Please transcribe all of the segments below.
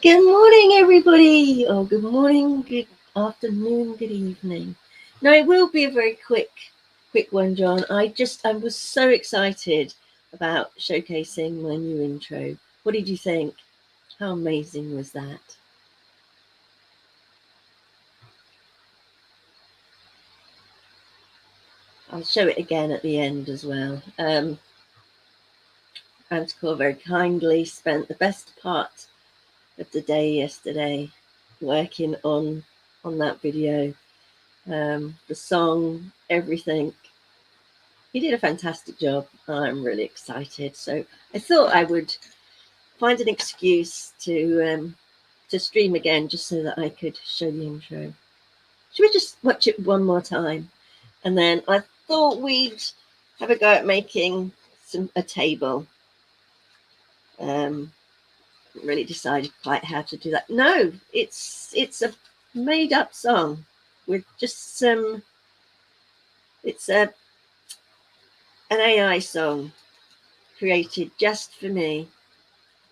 Good morning, everybody. Oh, good morning, good afternoon, good evening. Now, it will be a very quick one, John. I was so excited about showcasing my new intro. What did you think? How amazing was that? I'll show it again at the end as well. Manticore very kindly spent the best part of the day yesterday working on that video. The song, everything. He did a fantastic job. I'm really excited. So I thought I would find an excuse to stream again, just so that I could show the intro. Should we just watch it one more time? And then I thought we'd have a go at making a table. Really decided quite how to do that. No, it's a made up song with just some. It's an AI song created just for me.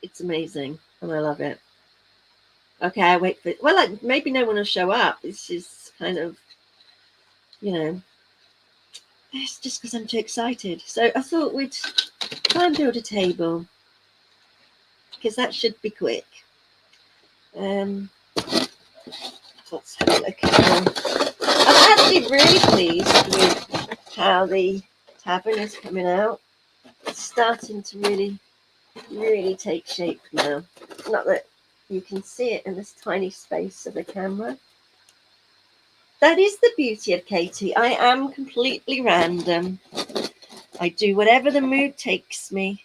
It's amazing and I love it. Okay, I wait for it. Well, maybe no one will show up. This is kind of, you know, it's just because I'm too excited. So I thought we'd try and build a table because that should be quick. Let's have a look at them. I'm actually really pleased with how the tavern is coming out. It's starting to really take shape now. Not that you can see it in this tiny space of the camera. That is the beauty of Katie. I am completely random. I do whatever the mood takes me.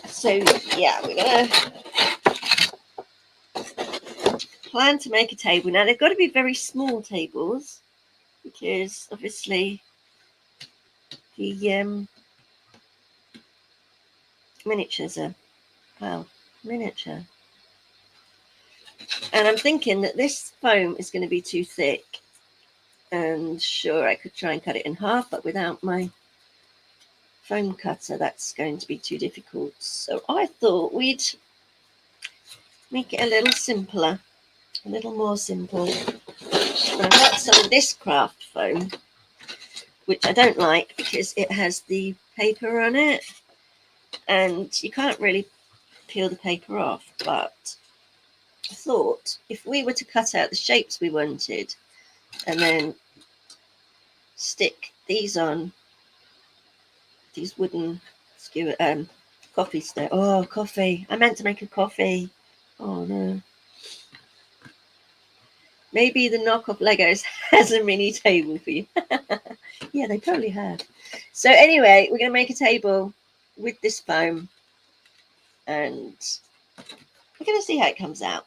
So yeah, we're gonna plan to make a table. Now they've got to be very small tables because obviously the miniatures are miniature. And I'm thinking that this foam is going to be too thick. And sure, I could try and cut it in half, but without my foam cutter, that's going to be too difficult. So I thought we'd make it a little simpler, a little more simple. I've got some of this craft foam, which I don't like because it has the paper on it, and you can't really peel the paper off. But I thought if we were to cut out the shapes we wanted and then stick these on these wooden skewer coffee stir. Oh, coffee! I meant to make a coffee. Oh no. Maybe the knockoff Legos has a mini table for you. Yeah, they probably have. So anyway, we're going to make a table with this foam, and we're going to see how it comes out.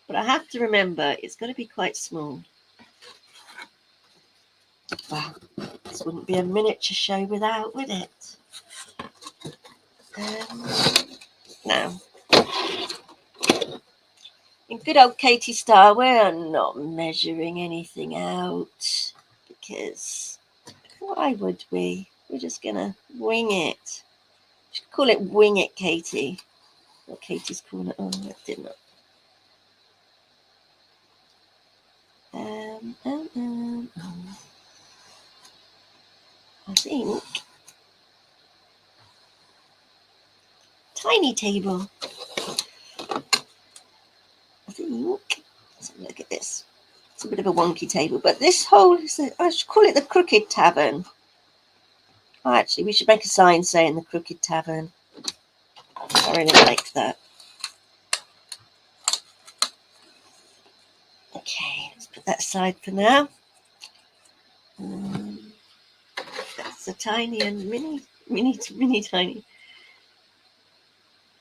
But I have to remember it's got to be quite small. Wow, this wouldn't be a miniature show without, would it? Now, in good old Katie style, we're not measuring anything out because why would we? We're just gonna wing it. Should call it Wing It, Katie. What Katie's calling it. Oh, that did not. I think tiny table. I think. Let's have a look at this. It's a bit of a wonky table, but this whole I should call it the Crooked Tavern. Oh, actually, we should make a sign saying the Crooked Tavern. I really like that. Okay, let's put that aside for now. That's a tiny and mini tiny.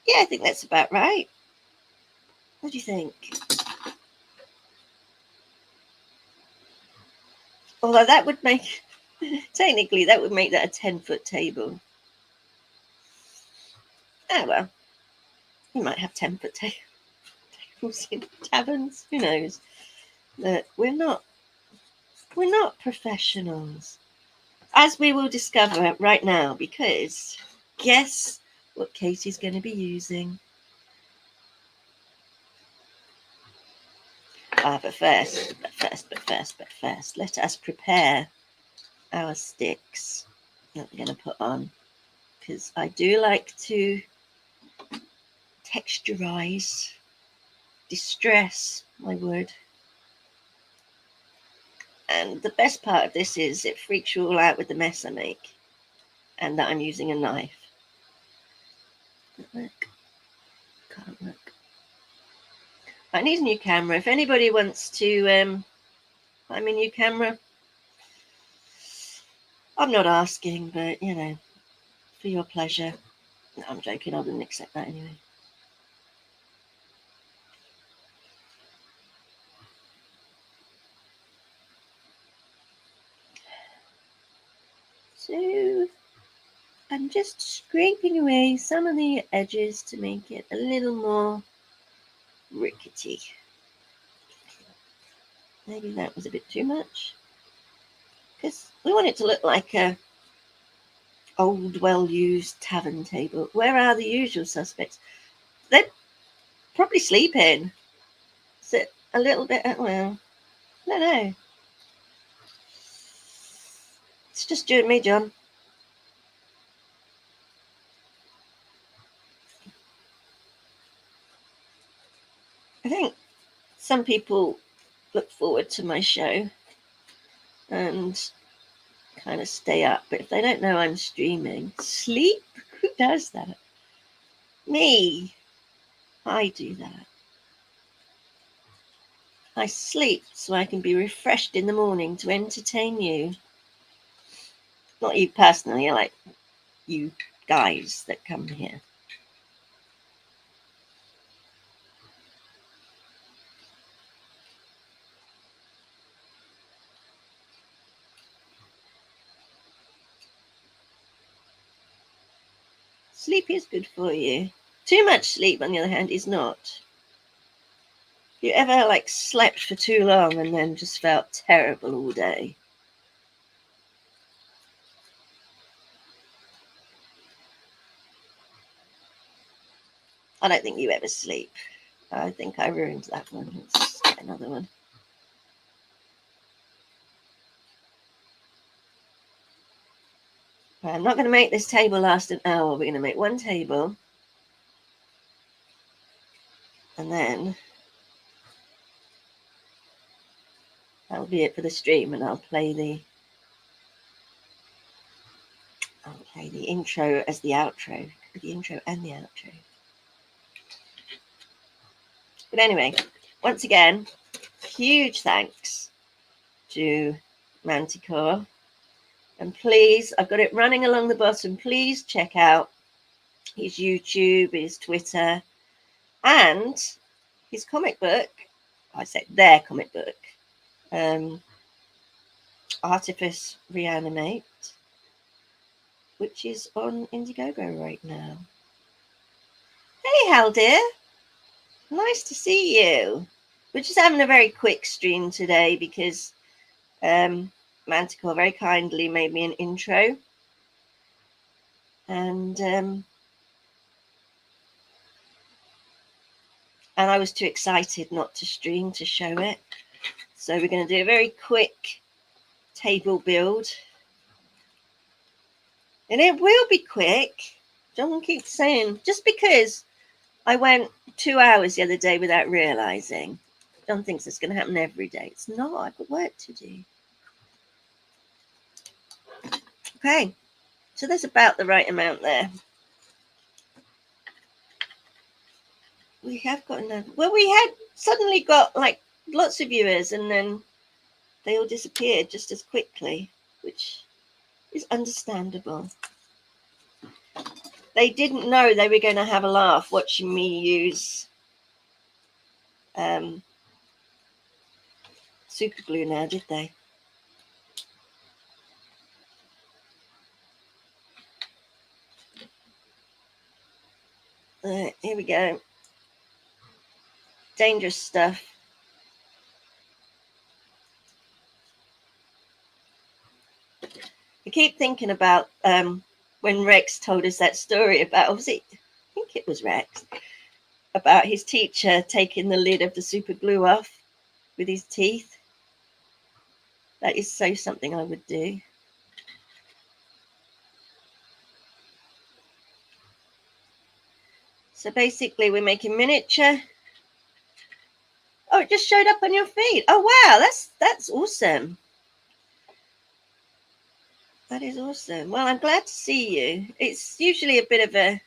Yeah, I think that's about right. What do you think? Although that would make, technically, that would make that a 10-foot table. Oh well, we might have 10-foot tables in taverns. Who knows? But we're not professionals, as we will discover right now. Because guess what Katie's going to be using? But first, let us prepare our sticks that we're going to put on, because I do like to texturize, distress my wood. And the best part of this is it freaks you all out with the mess I make, and that I'm using a knife. Look, can't look. I need a new camera. If anybody wants to buy me a new camera, I'm not asking, but you know, for your pleasure. No, I'm joking. I wouldn't accept that anyway. So I'm just scraping away some of the edges to make it a little more rickety. Maybe that was a bit too much, because we want it to look like a old, well-used tavern table. Where are the usual suspects? They're probably sleeping. Is it a little bit? Well, I don't know. It's just you and me, John. I think some people look forward to my show and kind of stay up, but if they don't know I'm streaming, sleep? Who does that? Me. I do that. I sleep so I can be refreshed in the morning to entertain you. Not you personally, like you guys that come here. Sleep is good for you. Too much sleep, on the other hand, is not. You ever like slept for too long and then just felt terrible all day? I don't think you ever sleep. I think I ruined that one. Let's get another one. I'm not going to make this table last an hour. We're going to make one table, and then that'll be it for the stream, and I'll play the intro as the outro. The intro and the outro. But anyway, once again, huge thanks to Manticore. And please, I've got it running along the bottom. Please check out his YouTube, his Twitter, and his comic book. I said their comic book. Artifice Reanimate, which is on Indiegogo right now. Hey, Hal dear. Nice to see you. We're just having a very quick stream today because Manticore very kindly made me an intro. And I was too excited not to stream to show it. So we're going to do a very quick table build. And it will be quick. John keeps saying, just because I went 2 hours the other day without realizing. John thinks it's going to happen every day. It's not. I've got work to do. Okay. So there's about the right amount there. We have got another. Well, we had suddenly got like lots of viewers and then they all disappeared just as quickly, which is understandable. They didn't know they were going to have a laugh watching me use super glue now, did they? Here we go. Dangerous stuff. I keep thinking about when Rex told us that story about, obviously, I think it was Rex, about his teacher taking the lid of the super glue off with his teeth. That is so something I would do. So basically we're making miniature. Oh, it just showed up on your feed. Oh wow, that's awesome. That is awesome. Well, I'm glad to see you. It's usually a bit of a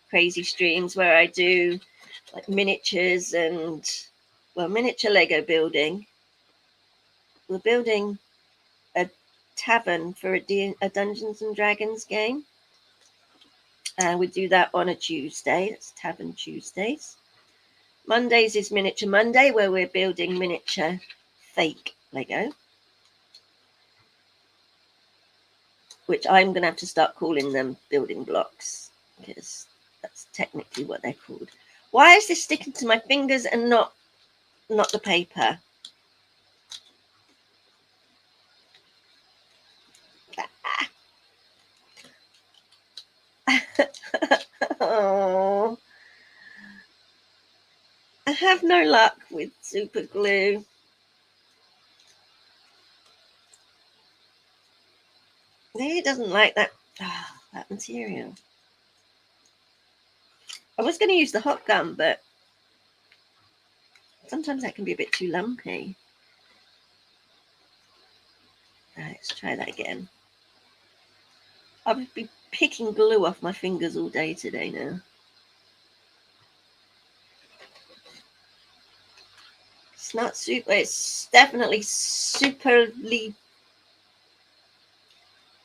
crazy streams where I do like miniatures and, well, miniature Lego building. We're building a tavern for a Dungeons and Dragons game. And we do that on a Tuesday. It's Tavern Tuesdays. Mondays is Miniature Monday, where we're building miniature fake Lego, which I'm going to have to start calling them building blocks, because that's technically what they're called. Why is this sticking to my fingers and not the paper? Oh, I have no luck with super glue. It doesn't like that that material. I was going to use the hot gum, but sometimes that can be a bit too lumpy. Let's try that again. I'll be picking glue off my fingers all day today now. It's not super, it's definitely superly,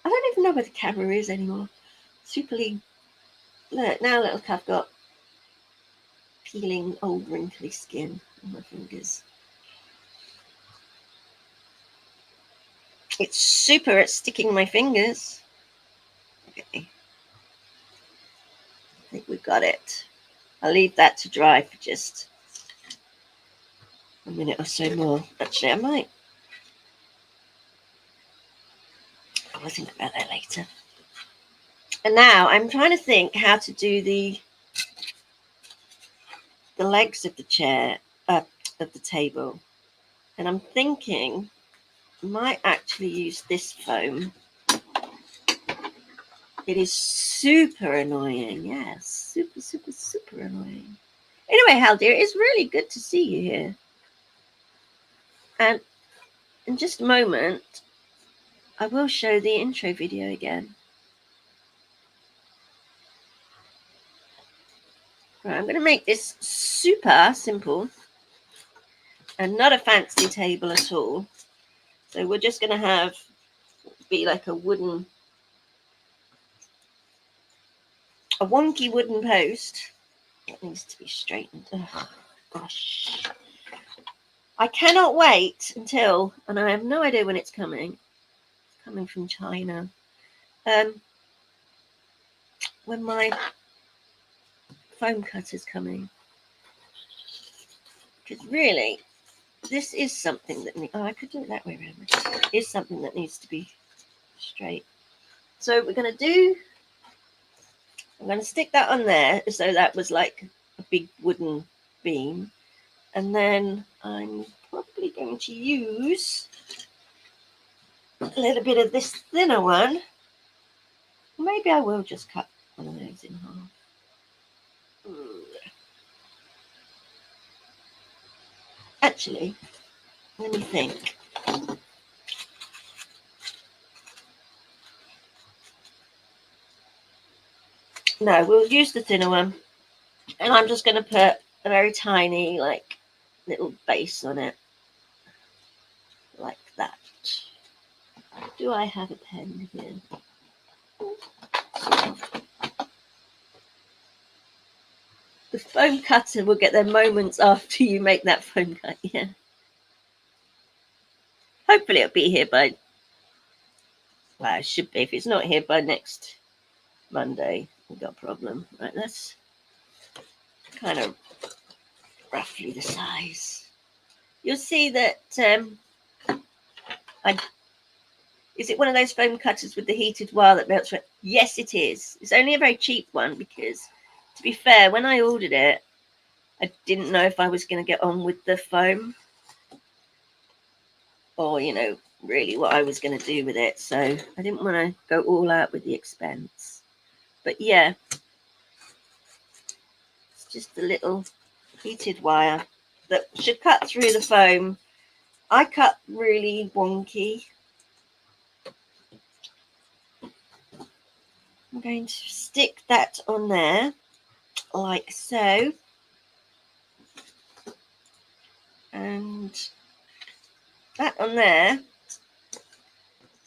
I don't even know where the camera is anymore. Superly, look, look, I've got peeling old wrinkly skin on my fingers. It's super at sticking my fingers. Okay. I think we've got it. I'll leave that to dry for just a minute or so more. Actually, I might. I'll think about that later. And now I'm trying to think how to do the legs of the chair, of the table. And I'm thinking I might actually use this foam. It is super annoying. Yes, super, super, super annoying. Anyway, Hal dear, it's really good to see you here. And in just a moment, I will show the intro video again. Right, I'm going to make this super simple and not a fancy table at all. So we're just going to be like a wonky wooden post. It needs to be straightened. Oh, gosh. I cannot wait until, and I have no idea when it's coming. It's coming from China. When my foam cutter's coming. Because really, this is something that I could do it that way around. It is something that needs to be straight. So we're going to I'm going to stick that on there as though that was like a big wooden beam. And then I'm probably going to use a little bit of this thinner one. Maybe I will just cut one of those in half. Actually, let me think. No, we'll use the thinner one. And I'm just going to put a very tiny, like, little base on it. Like that. Do I have a pen here? The foam cutter will get their moments after you make that foam cut, yeah. Hopefully it'll be here by, well, it should be. If it's not here by next Monday, we've got a problem. Right, that's kind of roughly the size. You'll see that, is it one of those foam cutters with the heated wire that melts? Yes, it is. It's only a very cheap one because, to be fair, when I ordered it, I didn't know if I was going to get on with the foam. or, you know, really what I was going to do with it. So I didn't want to go all out with the expense. But yeah, it's just a little heated wire that should cut through the foam. I cut really wonky. I'm going to stick that on there like so. And that on there.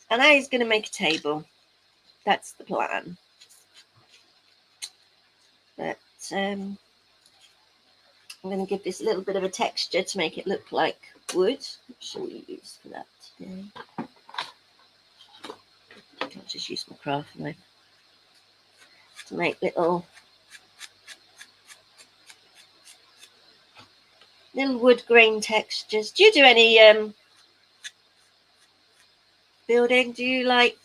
And I is going to make a table. That's the plan. But I'm going to give this a little bit of a texture to make it look like wood. What shall we use for that today? I'll just use my craft knife to make little wood grain textures. Do you do any building? Do you like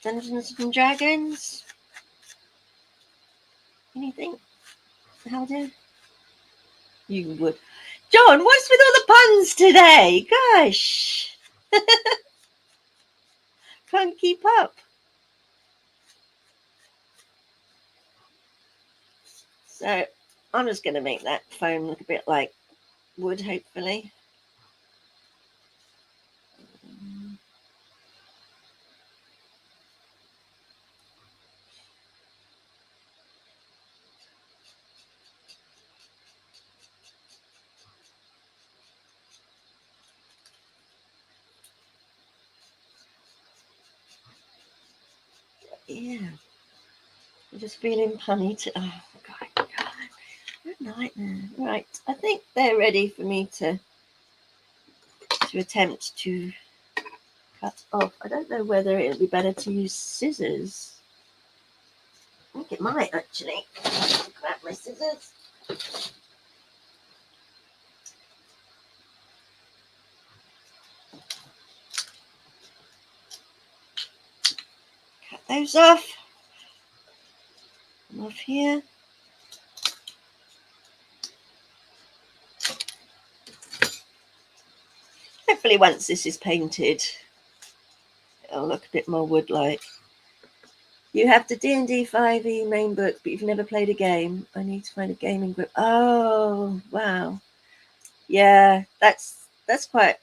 Dungeons and Dragons? Anything? How do you would? John, what's with all the puns today? Gosh, can't keep up. So I'm just going to make that foam look a bit like wood, hopefully. Yeah, I'm just feeling punny to. Oh God, good nightmare. Right, I think they're ready for me to attempt to cut off. I don't know whether it'll be better to use scissors. I think it might actually. Grab my scissors. Cut those off. Come off here. Hopefully once this is painted, it'll look a bit more wood-like. You have the D&D 5e main book, but you've never played a game. I need to find a gaming group. Oh, wow. Yeah, that's quite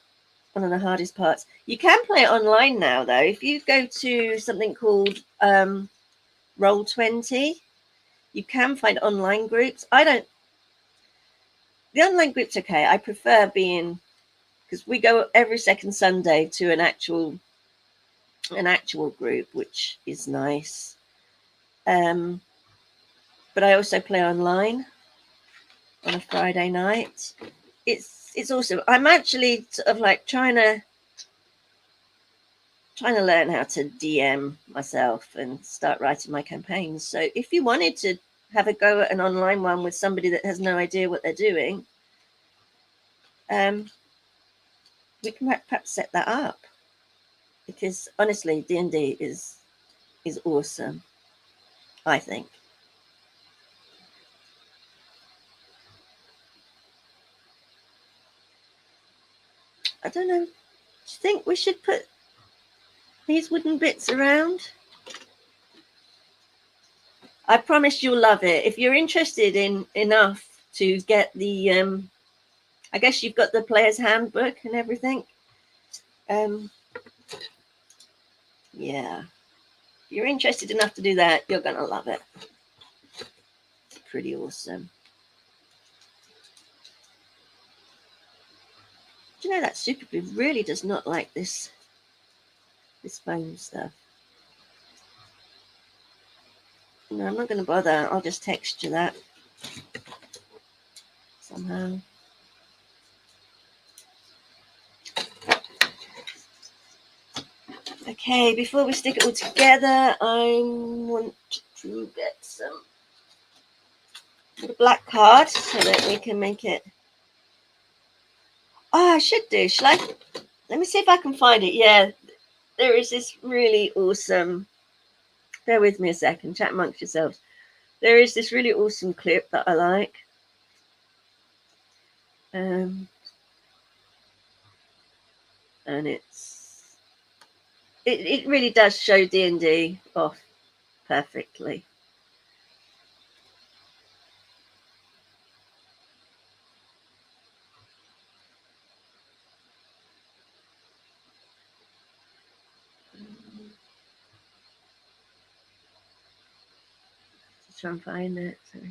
one of the hardest parts. You can play it online now, though. If you go to something called Roll20, you can find online groups. The online group's okay. I prefer being, because we go every second Sunday to an actual group, which is nice. But I also play online on a Friday night. It's awesome. I'm actually sort of like trying to learn how to DM myself and start writing my campaigns. So if you wanted to have a go at an online one with somebody that has no idea what they're doing, we can perhaps set that up. Because honestly, D&D is awesome, I think. I don't know. Do you think we should put these wooden bits around? I promise you'll love it. If you're interested in enough to get the, I guess you've got the player's handbook and everything. Yeah. If you're interested enough to do that, you're going to love it. It's pretty awesome. Do you know that super glue really does not like this foam stuff? No, I'm not going to bother. I'll just texture that somehow. Okay, before we stick it all together, I want to get some black card so that we can make it. Oh, I should do. Shall I? Let me see if I can find it. Yeah, there is this really awesome. Bear with me a second. Chat amongst yourselves. There is this really awesome clip that I like. And it really does show D&D off perfectly. Try and find it. Sorry.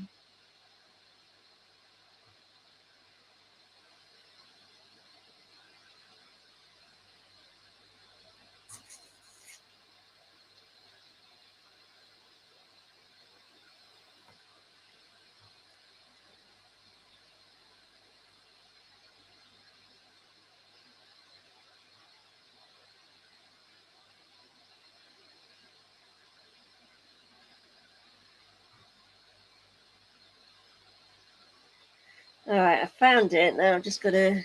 All right, I found it. Now I've just got to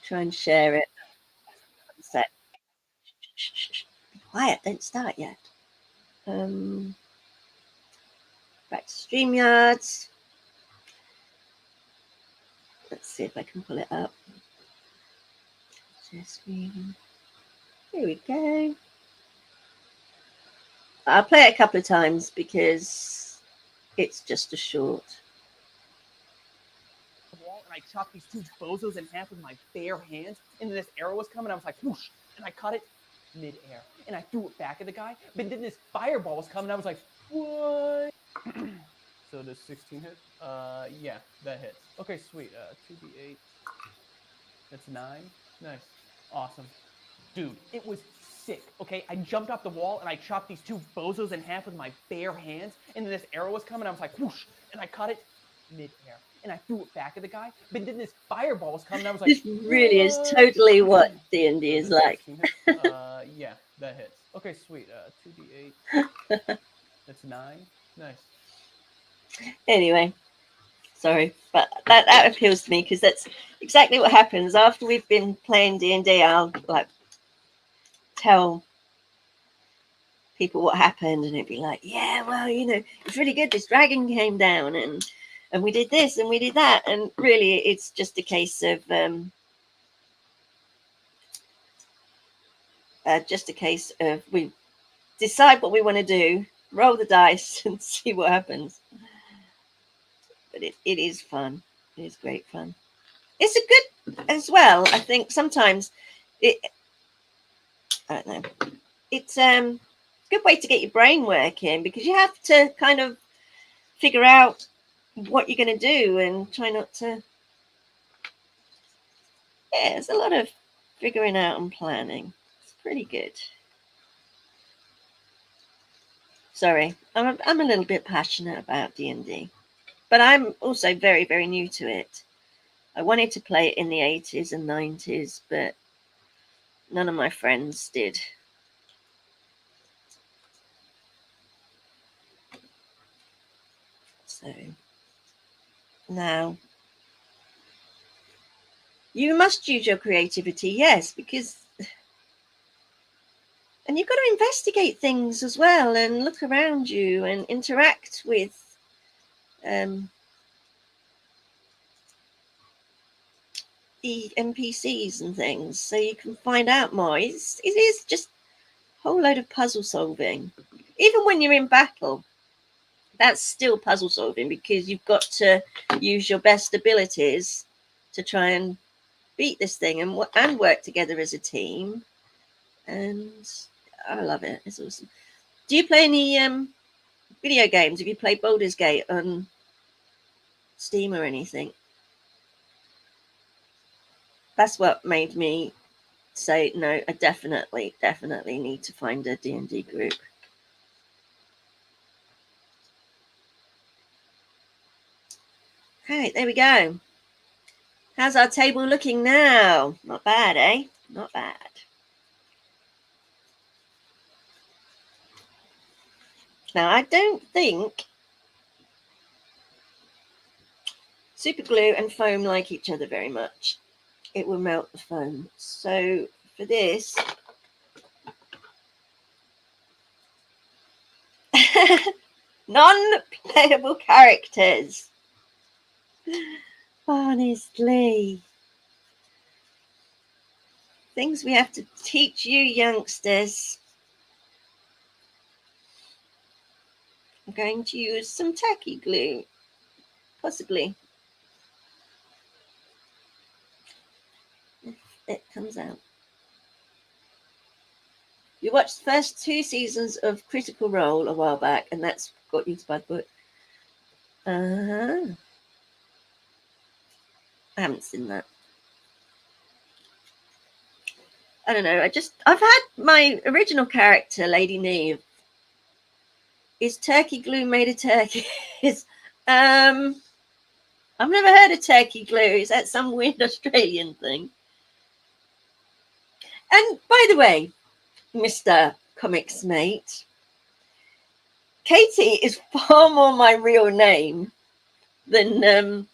try and share it. One sec. Be quiet, don't start yet. Back to StreamYards. Let's see if I can pull it up. Share screen. Here we go. I'll play it a couple of times because it's just a short. And I chopped these two bozos in half with my bare hands, and then this arrow was coming. I was like, whoosh, and I caught it mid-air, and I threw it back at the guy. But then this fireball was coming. I was like, what? So does 16 hit? Yeah, that hits. Okay, sweet. 2d8. That's 9. Nice. Awesome. Dude, it was sick. Okay, I jumped off the wall and I chopped these two bozos in half with my bare hands, and then this arrow was coming. I was like, whoosh, and I caught it mid-air, and I threw it back at the guy. But then this fireball was coming. I was like, this really is totally what D&D is like. Yeah, that hits. Okay, sweet. 2d8. That's 9. Nice. Anyway, sorry, but that appeals to me because that's exactly what happens after we've been playing D&D. I'll like tell people what happened, and it'd be like, yeah, well, it's really good. This dragon came down, and we did this and we did that, and really, it's just a case of we decide what we want to do, roll the dice, and see what happens. But it is fun. It is great fun. It's a good as well. I think sometimes I don't know. It's a good way to get your brain working because you have to kind of figure out what you're going to do and try not to. Yeah, it's a lot of figuring out and planning. It's pretty good. Sorry, I'm a little bit passionate about D&D, but I'm also very, very new to it. I wanted to play it in the 80s and 90s, but none of my friends did. So now you must use your creativity, yes, because and you've got to investigate things as well and look around you and interact with the NPCs and things so you can find out more. It is just a whole load of puzzle solving. Even when you're in battle, that's still puzzle solving because you've got to use your best abilities to try and beat this thing and work together as a team. And I love it. It's awesome. Do you play any video games? Have you played Baldur's Gate on Steam or anything? That's what made me say no. I definitely need to find a D&D group. Okay, there we go. How's our table looking now? Not bad, eh? Not bad. Now, I don't think super glue and foam like each other very much. It will melt the foam. So for this, Non-playable characters. Honestly. Things we have to teach you youngsters. I'm going to use some tacky glue. Possibly. If it comes out. You watched the first 2 seasons of Critical Role a while back, and that's got you to buy the book. Uh-huh. I haven't seen that. I don't know. I've had my original character, Lady Neve, is turkey glue made of turkeys. I've never heard of turkey glue. Is that some weird Australian thing? And by the way, Mr. Comics Mate, Katie is far more my real name than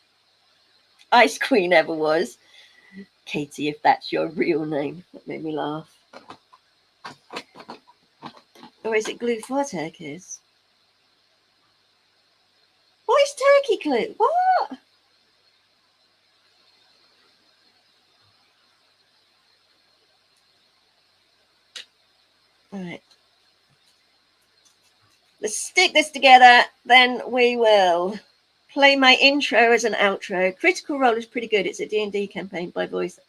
Ice Queen ever was. Katie, if that's your real name. That made me laugh. Or is it glue for turkeys? What is turkey glue? What? All right. Let's stick this together, then we will play my intro as an outro. Critical Role is pretty good. It's a D&D campaign by Voice.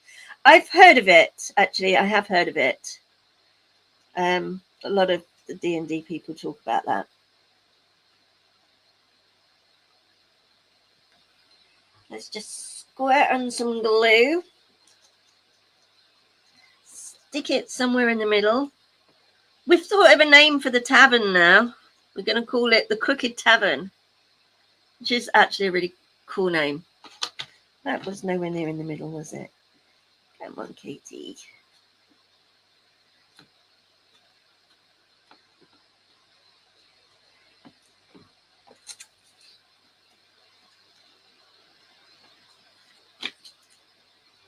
I've heard of it, actually. I have heard of it. A lot of the D&D people talk about that. Let's just squirt on some glue. Stick it somewhere in the middle. We've thought of a name for the tavern now. We're going to call it the Crooked Tavern, which is actually a really cool name. That was nowhere near in the middle, was it? Come on, Katie.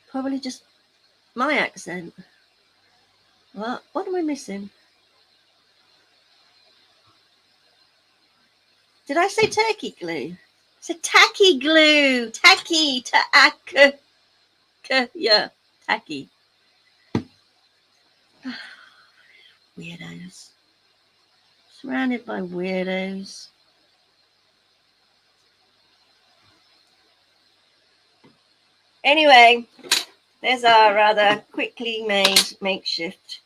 Probably just my accent. What am I missing? Did I say turkey glue? It's a tacky glue. Tacky. Yeah, tacky. Weirdos. Surrounded by weirdos. Anyway, there's our rather quickly made makeshift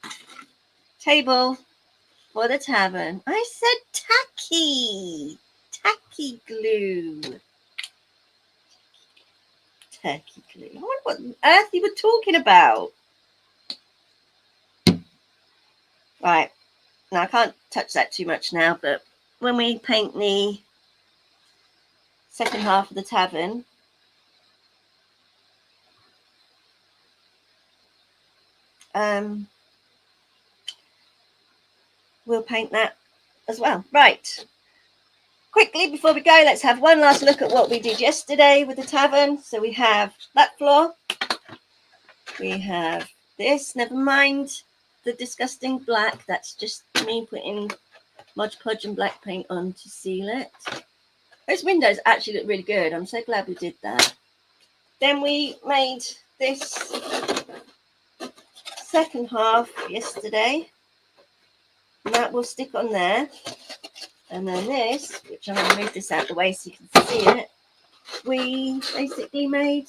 table for the tavern. I said tacky. Tacky glue. Turkey glue. I wonder what on earth you were talking about. Right. Now, I can't touch that too much now, but when we paint the second half of the tavern, we'll paint that as well. Right. Quickly, before we go, let's have one last look at what we did yesterday with the tavern. So we have that floor. We have this. Never mind the disgusting black. That's just me putting Mod Podge and black paint on to seal it. Those windows actually look really good. I'm so glad we did that. Then we made this second half yesterday. And that will stick on there. And then this, which I'm going to move this out of the way so you can see it, we basically made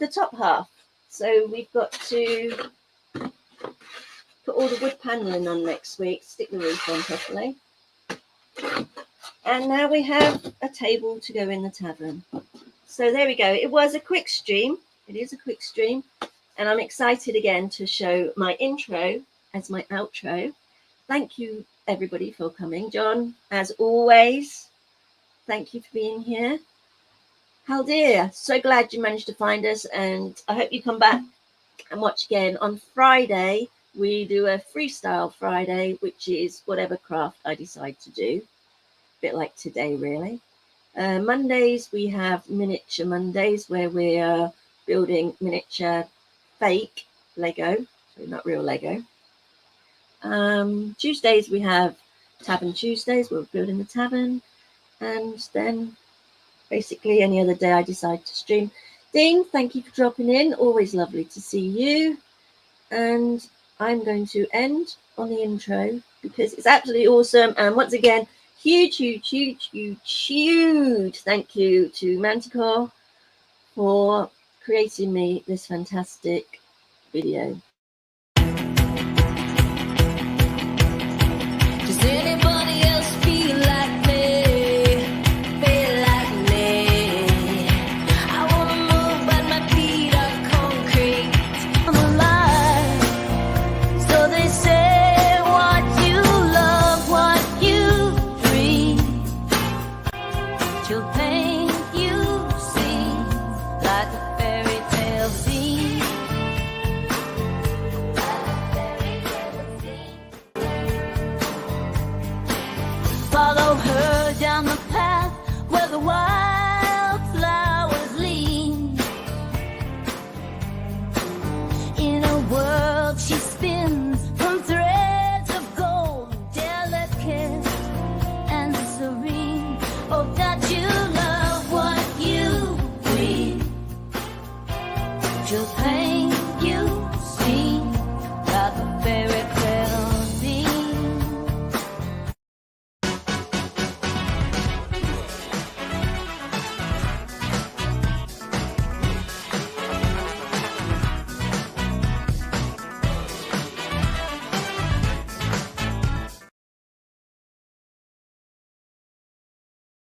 the top half. So we've got to put all the wood paneling on next week, stick the roof on properly. And now we have a table to go in the tavern. So there we go. It was a quick stream. It is a quick stream. And I'm excited again to show my intro as my outro. Thank you, everybody, for coming. John, as always, thank you for being here. Haldir, so glad you managed to find us, and I hope you come back and watch again. On Friday, we do a freestyle Friday, which is whatever craft I decide to do. A bit like today, really. Mondays, we have Miniature Mondays, where we are building miniature fake Lego, so not real Lego. Tuesdays, we have Tavern Tuesdays, we're building the tavern, and then basically any other day I decide to stream. Dean, thank you for dropping in. Always lovely to see you. And I'm going to end on the intro because it's absolutely awesome. And once again, huge thank you to Manticore for creating me this fantastic video.